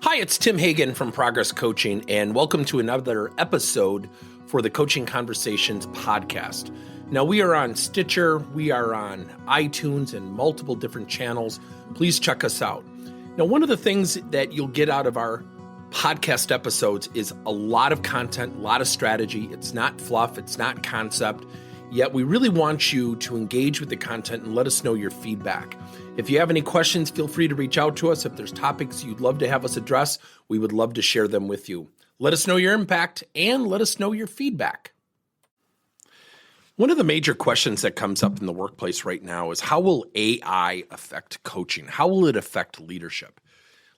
Hi, it's Tim Hagan from Progress Coaching, and welcome to another episode for the Coaching Conversations podcast. Now, we are on Stitcher, we are on iTunes, and multiple different channels. Please check us out. Now, one of the things that you'll get out of our podcast episodes is a lot of content, a lot of strategy. It's not fluff, it's not concept, yet we really want you to engage with the content and let us know your feedback. If you have any questions, feel free to reach out to us. If there's topics you'd love to have us address, we would love to share them with you. Let us know your impact and let us know your feedback. One of the major questions that comes up in the workplace right now is how will AI affect coaching? How will it affect leadership?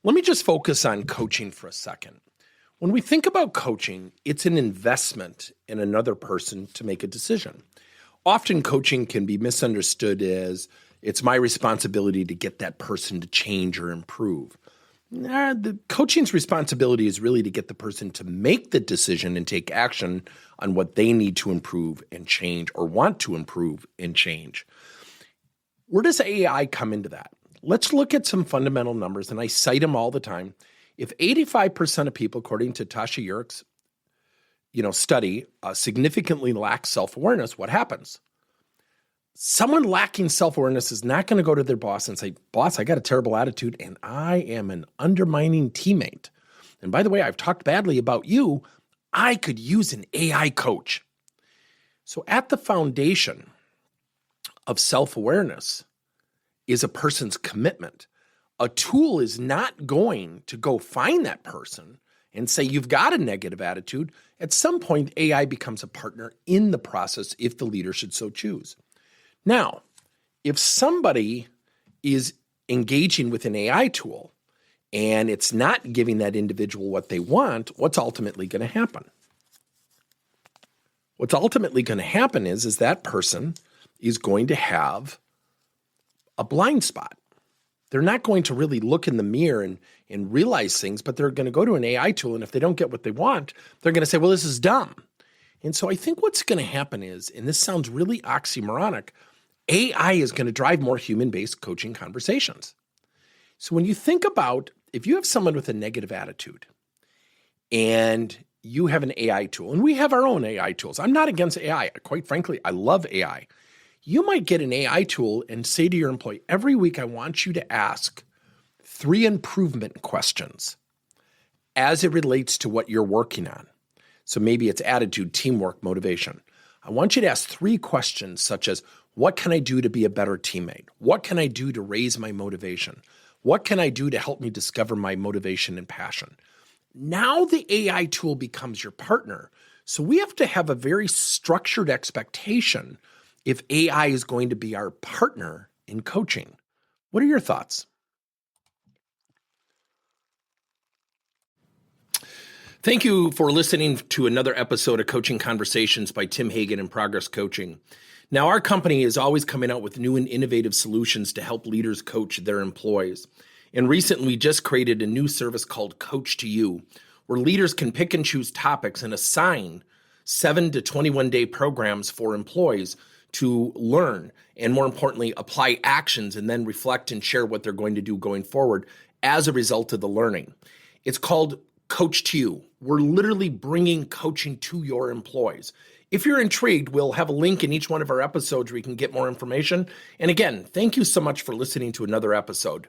Let me just focus on coaching for a second. When we think about coaching, it's an investment in another person to make a decision. Often coaching can be misunderstood as it's my responsibility to get that person to change or improve. The coaching's responsibility is really to get the person to make the decision and take action on what they need to improve and change or want to improve and change. Where does AI come into that? Let's look at some fundamental numbers, and I cite them all the time. If 85% of people, according to Tasha Yurick's study, significantly lack self-awareness, what happens? Someone lacking self-awareness is not going to go to their boss and say, "Boss, I got a terrible attitude and I am an undermining teammate. And by the way, I've talked badly about you. I could use an AI coach." So at the foundation of self-awareness is a person's commitment. A tool is not going to go find that person and say, "You've got a negative attitude." At some point, AI becomes a partner in the process if the leader should so choose. Now, if somebody is engaging with an AI tool and it's not giving that individual what they want, what's ultimately going to happen? What's ultimately going to happen is that person is going to have a blind spot. They're not going to really look in the mirror and realize things, but they're going to go to an AI tool, and if they don't get what they want, they're going to say, "Well, this is dumb." And so I think what's going to happen is, and this sounds really oxymoronic, AI is going to drive more human-based coaching conversations. So when you think about, if you have someone with a negative attitude and you have an AI tool, and we have our own AI tools. I'm not against AI. Quite frankly, I love AI. You might get an AI tool and say to your employee, "Every week I want you to ask 3 improvement questions as it relates to what you're working on." So maybe it's attitude, teamwork, motivation. I want you to ask 3 questions such as, what can I do to be a better teammate? What can I do to raise my motivation? What can I do to help me discover my motivation and passion? Now the AI tool becomes your partner. So we have to have a very structured expectation if AI is going to be our partner in coaching. What are your thoughts? Thank you for listening to another episode of Coaching Conversations by Tim Hagan and Progress Coaching. Now, our company is always coming out with new and innovative solutions to help leaders coach their employees. And recently, we just created a new service called Coach to You, where leaders can pick and choose topics and assign 7 to 21-day programs for employees to learn and, more importantly, apply actions and then reflect and share what they're going to do going forward as a result of the learning. It's called Coach to You. We're literally bringing coaching to your employees. If you're intrigued, we'll have a link in each one of our episodes where you can get more information. And again, thank you so much for listening to another episode.